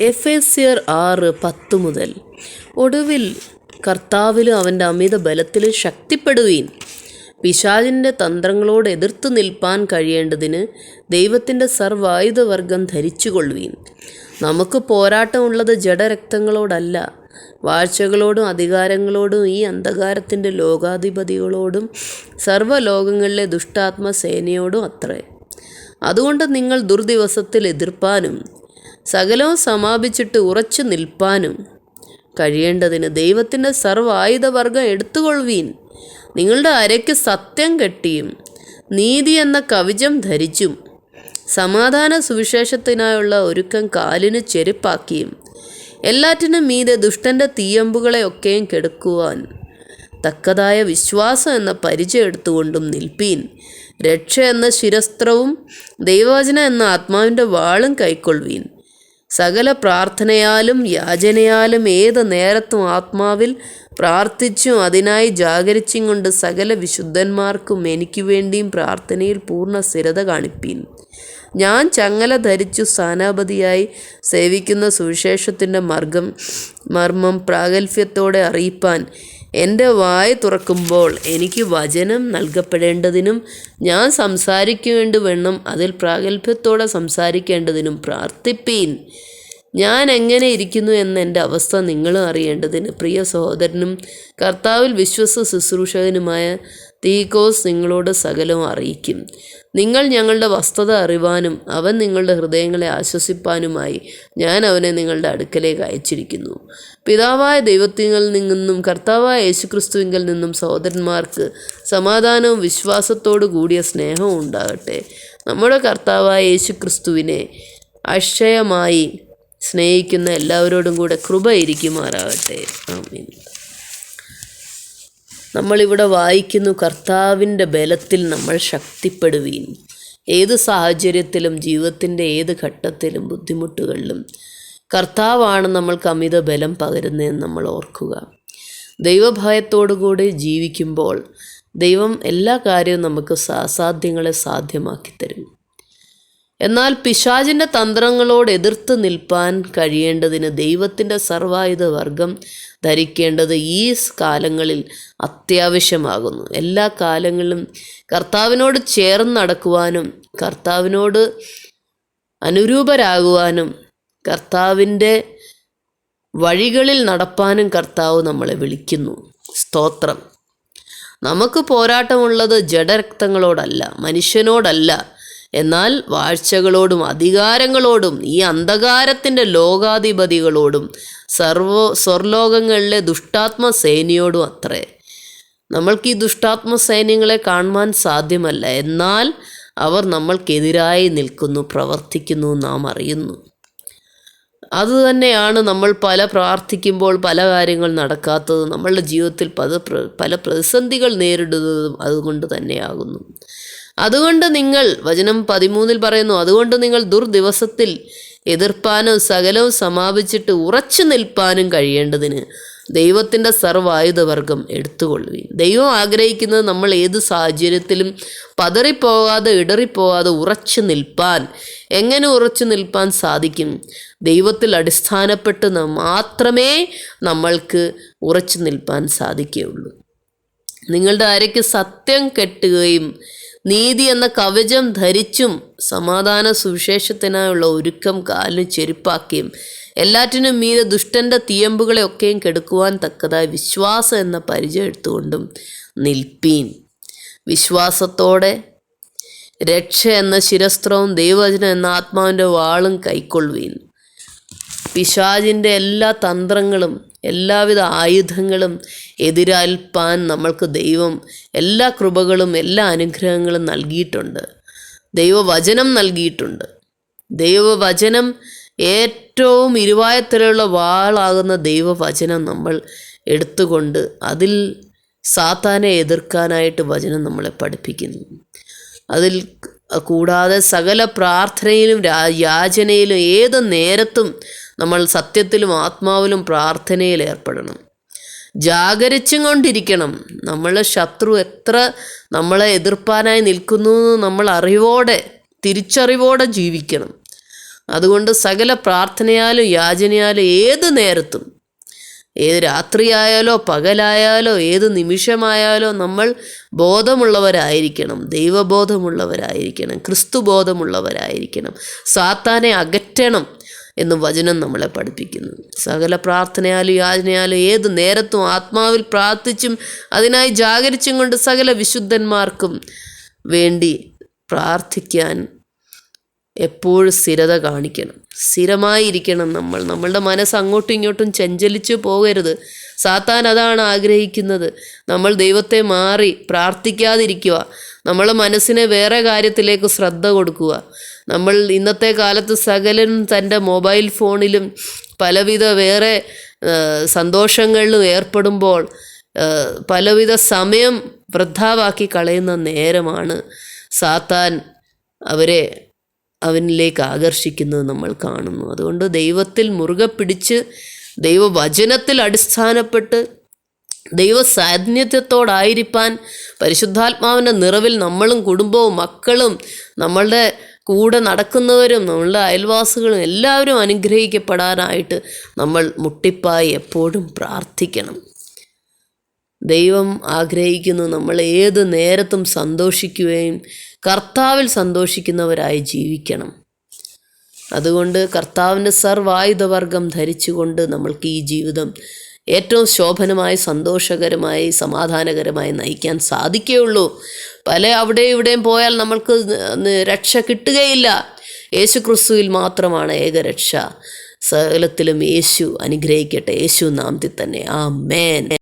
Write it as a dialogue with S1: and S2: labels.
S1: എഫേസ്യർ 6:10 മുതൽ. ഒടുവിൽ കർത്താവിലും അവൻ്റെ അമിത ബലത്തിലും ശക്തിപ്പെടുവീൻ. പിശാചിൻ്റെ തന്ത്രങ്ങളോട് എതിർത്ത് നിൽപ്പാൻ കഴിയേണ്ടതിന് ദൈവത്തിൻ്റെ സർവായുധവർഗം ധരിച്ചുകൊള്ളുവീൻ. നമുക്ക് പോരാട്ടമുള്ളത് ജഡരക്തങ്ങളോടല്ല, വാഴ്ചകളോടും അധികാരങ്ങളോടും ഈ അന്ധകാരത്തിൻ്റെ ലോകാധിപതികളോടും സർവ്വലോകങ്ങളിലെ ദുഷ്ടാത്മസേനയോടും അത്രേ. അതുകൊണ്ട് നിങ്ങൾ ദുർദിവസത്തിൽ എതിർപ്പാനും സകലവും സമാപിച്ചിട്ട് ഉറച്ചു നിൽപ്പാനും കഴിയേണ്ടതിന് ദൈവത്തിൻ്റെ സർവ്വായുധവർഗം എടുത്തുകൊള്ളുവീൻ. നിങ്ങളുടെ അരയ്ക്ക് സത്യം കെട്ടിയും നീതി എന്ന കവചം ധരിച്ചും സമാധാന സുവിശേഷത്തിനായുള്ള ഒരുക്കം കാലിന് ചെരുപ്പാക്കിയും എല്ലാറ്റിനും മീതെ ദുഷ്ടൻ്റെ തീയമ്പുകളെയൊക്കെയും കെടുക്കുവാൻ തക്കതായ വിശ്വാസം എന്ന പരിചയം എടുത്തുകൊണ്ടും നിൽപ്പീൻ. രക്ഷ എന്ന ശിരസ്ത്രവും ദൈവവചനം എന്ന ആത്മാവിൻ്റെ വാളും കൈക്കൊള്ളുവീൻ. സകല പ്രാർത്ഥനയാലും യാചനയാലും ഏത് നേരത്തും ആത്മാവിൽ പ്രാർത്ഥിച്ചും അതിനായി ജാഗരിച്ചും കൊണ്ട് സകല വിശുദ്ധന്മാർക്കും എനിക്ക് വേണ്ടിയും പ്രാർത്ഥനയിൽ പൂർണ്ണ സ്ഥിരത കാണിപ്പീൻ. ഞാൻ ചങ്ങല ധരിച്ചു സ്ഥാനാപതിയായി സേവിക്കുന്ന സുവിശേഷത്തിൻ്റെ മർമ്മം പ്രാഗൽഭ്യത്തോടെ അറിയിപ്പാൻ എൻ്റെ വായ തുറക്കുമ്പോൾ എനിക്ക് വചനം നൽകപ്പെടേണ്ടതിനും ഞാൻ സംസാരിക്കേണ്ടുവണ്ണം അതിൽ പ്രാഗൽഭ്യത്തോടെ സംസാരിക്കേണ്ടതിനും പ്രാർത്ഥിപ്പീൻ. ഞാൻ എങ്ങനെ ഇരിക്കുന്നു എന്ന എൻ്റെ അവസ്ഥ നിങ്ങളും അറിയേണ്ടതിന് പ്രിയ സഹോദരനും കർത്താവിൽ വിശ്വസ്ത ശുശ്രൂഷകനുമായ തീക്കോസ് നിങ്ങളോട് സകലവും അറിയിക്കും. നിങ്ങൾ ഞങ്ങളുടെ വസ്തുത അറിവാനും അവൻ നിങ്ങളുടെ ഹൃദയങ്ങളെ ആശ്വസിപ്പാനുമായി ഞാൻ അവനെ നിങ്ങളുടെ അടുക്കലേക്ക് അയച്ചിരിക്കുന്നു. പിതാവായ ദൈവത്തിൽ നിന്നും കർത്താവായ യേശുക്രിസ്തുവിങ്കിൽ നിന്നും സഹോദരന്മാർക്ക് സമാധാനവും വിശ്വാസത്തോടു കൂടിയ സ്നേഹവും ഉണ്ടാകട്ടെ. നമ്മുടെ കർത്താവായ യേശുക്രിസ്തുവിനെ അക്ഷയമായി സ്നേഹിക്കുന്ന എല്ലാവരോടും കൂടെ കൃപ ഇരിക്കുമാറാകട്ടെ. ആമീൻ. നമ്മളിവിടെ വായിക്കുന്നു, കർത്താവിൻ്റെ ബലത്തിൽ നമ്മൾ ശക്തിപ്പെടുവീൻ. ഏത് സാഹചര്യത്തിലും ജീവിതത്തിൻ്റെ ഏത് ഘട്ടത്തിലും ബുദ്ധിമുട്ടുകളിലും കർത്താവാണ് നമ്മൾക്ക് അമിത ബലം പകരുന്നതെന്ന് നമ്മൾ ഓർക്കുക. ദൈവഭയത്തോടുകൂടി ജീവിക്കുമ്പോൾ ദൈവം എല്ലാ കാര്യവും നമുക്ക് അസാധ്യങ്ങളെ സാധ്യമാക്കി തരും. എന്നാൽ പിശാചിൻ്റെ തന്ത്രങ്ങളോട് എതിർത്ത് നിൽപ്പാൻ കഴിയേണ്ടതിന് ദൈവത്തിൻ്റെ സർവായുധവർഗം ധരിക്കേണ്ടത് ഈ കാലങ്ങളിൽ അത്യാവശ്യമാകുന്നു. എല്ലാ കാലങ്ങളിലും കർത്താവിനോട് ചേർന്ന് നടക്കുവാനും കർത്താവിനോട് അനുരൂപരാകുവാനും കർത്താവിൻ്റെ വഴികളിൽ നടപ്പാനും കർത്താവ് നമ്മളെ വിളിക്കുന്നു. സ്തോത്രം. നമുക്ക് പോരാട്ടമുള്ളത് ജഡരക്തങ്ങളോടല്ല, മനുഷ്യനോടല്ല, എന്നാൽ വാഴ്ചകളോടും അധികാരങ്ങളോടും ഈ അന്ധകാരത്തിൻ്റെ ലോകാധിപതികളോടും സ്വർലോകങ്ങളിലെ ദുഷ്ടാത്മസേനയോടും അത്രേ. നമ്മൾക്ക് ഈ ദുഷ്ടാത്മസൈന്യങ്ങളെ കാണുവാൻ സാധ്യമല്ല, എന്നാൽ അവർ നമ്മൾക്കെതിരായി നിൽക്കുന്നു, പ്രവർത്തിക്കുന്നു, നാം അറിയുന്നു. അതുതന്നെയാണ് നമ്മൾ പ്രാർത്ഥിക്കുമ്പോൾ പല കാര്യങ്ങൾ നടക്കാത്തത്, നമ്മളുടെ ജീവിതത്തിൽ പല പ്രതിസന്ധികൾ നേരിടുന്നതും അതുകൊണ്ട് തന്നെയാകുന്നു. അതുകൊണ്ട് നിങ്ങൾ, വചനം 13 പറയുന്നു, അതുകൊണ്ട് നിങ്ങൾ ദുർദിവസത്തിൽ എതിർപ്പാനും സകലവും സമാപിച്ചിട്ട് ഉറച്ചു നിൽപ്പാനും കഴിയേണ്ടതിന് ദൈവത്തിൻ്റെ സർവായുധവർഗം എടുത്തുകൊള്ളുവീൻ. ദൈവം ആഗ്രഹിക്കുന്നത് നമ്മൾ ഏത് സാഹചര്യത്തിലും പതറിപ്പോകാതെ ഇടറിപ്പോകാതെ ഉറച്ചു നിൽപ്പാൻ. എങ്ങനെ ഉറച്ചു നിൽപ്പാൻ സാധിക്കും? ദൈവത്തിൽ അടിസ്ഥാനപ്പെട്ട് മാത്രമേ നമ്മൾക്ക് ഉറച്ചു നിൽപ്പാൻ സാധിക്കുകയുള്ളൂ. നിങ്ങളുടെ അരയ്ക്ക് സത്യം കെട്ടുകയും നീതി എന്ന കവചം ധരിച്ചും സമാധാന സുവിശേഷത്തിനായുള്ള ഒരുക്കം കാലിന് ചെരുപ്പാക്കിയും എല്ലാറ്റിനും മീതെ ദുഷ്ടൻ്റെ തീയമ്പുകളെയൊക്കെയും കെടുക്കുവാൻ തക്കതായ വിശ്വാസം എന്ന പരിചയം എടുത്തുകൊണ്ടും നിൽപ്പീൻ. വിശ്വാസത്തോടെ രക്ഷ എന്ന ശിരസ്ത്രവും ദൈവവചനം എന്ന ആത്മാവിൻ്റെ വാളും കൈക്കൊള്ളുവീൻ. പിശാചിൻ്റെ എല്ലാ തന്ത്രങ്ങളും എല്ലാവിധ ആയുധങ്ങളും എതിരേൽപ്പാൻ നമ്മൾക്ക് ദൈവം എല്ലാ കൃപകളും എല്ലാ അനുഗ്രഹങ്ങളും നൽകിയിട്ടുണ്ട്. ദൈവവചനം നൽകിയിട്ടുണ്ട്. ദൈവവചനം ഏറ്റവും ഇരുവായത്തിലുള്ള വാളാകുന്ന ദൈവവചനം നമ്മൾ എടുത്തുകൊണ്ട് അതിൽ സാത്താനെ എതിർക്കാനായിട്ട് വചനം നമ്മളെ പഠിപ്പിക്കുന്നു. അതിൽ കൂടാതെ സകല പ്രാർത്ഥനയിലും യാചനയിലും ഏത് നേരത്തും നമ്മൾ സത്യത്തിലും ആത്മാവിലും പ്രാർത്ഥനയിൽ ഏർപ്പെടണം. ജാഗരിച്ചും കൊണ്ടിരിക്കണം. നമ്മളെ ശത്രു എത്ര നമ്മളെ എതിർപ്പാനായി നിൽക്കുന്നു എന്ന് നമ്മൾ തിരിച്ചറിവോടെ ജീവിക്കണം. അതുകൊണ്ട് സകല പ്രാർത്ഥനയാലും യാചനയാലും ഏത് നേരത്തും, ഏത് രാത്രിയായാലോ പകലായാലോ ഏത് നിമിഷമായാലോ നമ്മൾ ബോധമുള്ളവരായിരിക്കണം, ദൈവബോധമുള്ളവരായിരിക്കണം, ക്രിസ്തുബോധമുള്ളവരായിരിക്കണം. സാത്താനെ അകറ്റണം എന്ന് വചനം നമ്മളെ പഠിപ്പിക്കുന്നു. സകല പ്രാർത്ഥനയാലും യാചനയാലും ഏത് നേരത്തും ആത്മാവിൽ പ്രാർത്ഥിച്ചും അതിനായി ജാഗരിച്ചും കൊണ്ട് സകല വിശുദ്ധന്മാർക്കും വേണ്ടി പ്രാർത്ഥിക്കാൻ എപ്പോഴും സ്ഥിരത കാണിക്കണം. സ്ഥിരമായിരിക്കണം നമ്മളുടെ മനസ്സ് അങ്ങോട്ടും ഇങ്ങോട്ടും ചഞ്ചലിച്ചു പോകരുത്. സാത്താൻ അതാണ് ആഗ്രഹിക്കുന്നത്. നമ്മൾ ദൈവത്തെ മാറി പ്രാർത്ഥിക്കാതിരിക്കുക, നമ്മളെ മനസ്സിനെ വേറെ കാര്യത്തിലേക്ക് ശ്രദ്ധ കൊടുക്കുക. നമ്മൾ ഇന്നത്തെ കാലത്ത് സകലനും തൻ്റെ മൊബൈൽ ഫോണിലും പലവിധ വേറെ സന്തോഷങ്ങളിലും ഏർപ്പെടുമ്പോൾ പലവിധ സമയം വൃഥാവാക്കി കളയുന്ന നേരമാണ് സാത്താൻ അവനിലേക്ക് ആകർഷിക്കുന്നത് നമ്മൾ കാണുന്നു. അതുകൊണ്ട് ദൈവത്തിൽ മുറുകെ പിടിച്ച് ദൈവവചനത്തിൽ അടിസ്ഥാനപ്പെട്ട് ദൈവ സാന്നിധ്യത്തോടായിരിക്കാൻ പരിശുദ്ധാത്മാവിൻ്റെ നിറവിൽ നമ്മളും കുടുംബവും മക്കളും നമ്മളുടെ കൂടെ നടക്കുന്നവരും നമ്മളുടെ അയൽവാസികളും എല്ലാവരും അനുഗ്രഹിക്കപ്പെടാനായിട്ട് നമ്മൾ മുട്ടിപ്പായി എപ്പോഴും പ്രാർത്ഥിക്കണം. ദൈവം ആഗ്രഹിക്കുന്നു നമ്മൾ ഏത് നേരത്തും സന്തോഷിക്കുകയും കർത്താവിൽ സന്തോഷിക്കുന്നവരായി ജീവിക്കണം. അതുകൊണ്ട് കർത്താവിൻ്റെ സർവായുധവർഗം ധരിച്ചുകൊണ്ട് നമ്മൾക്ക് ഈ ജീവിതം ഏറ്റവും ശോഭനമായി സന്തോഷകരമായി സമാധാനകരമായി നയിക്കാൻ സാധിക്കുകയുള്ളൂ. അവിടെ ഇവിടെയും പോയാൽ നമ്മൾക്ക് രക്ഷ കിട്ടുകയില്ല. യേശു ക്രിസ്തുവിൽ മാത്രമാണ് ഏകരക്ഷ. സകലത്തിലും യേശു അനുഗ്രഹിക്കട്ടെ. യേശു നാമത്തിൽ തന്നെ ആമേൻ.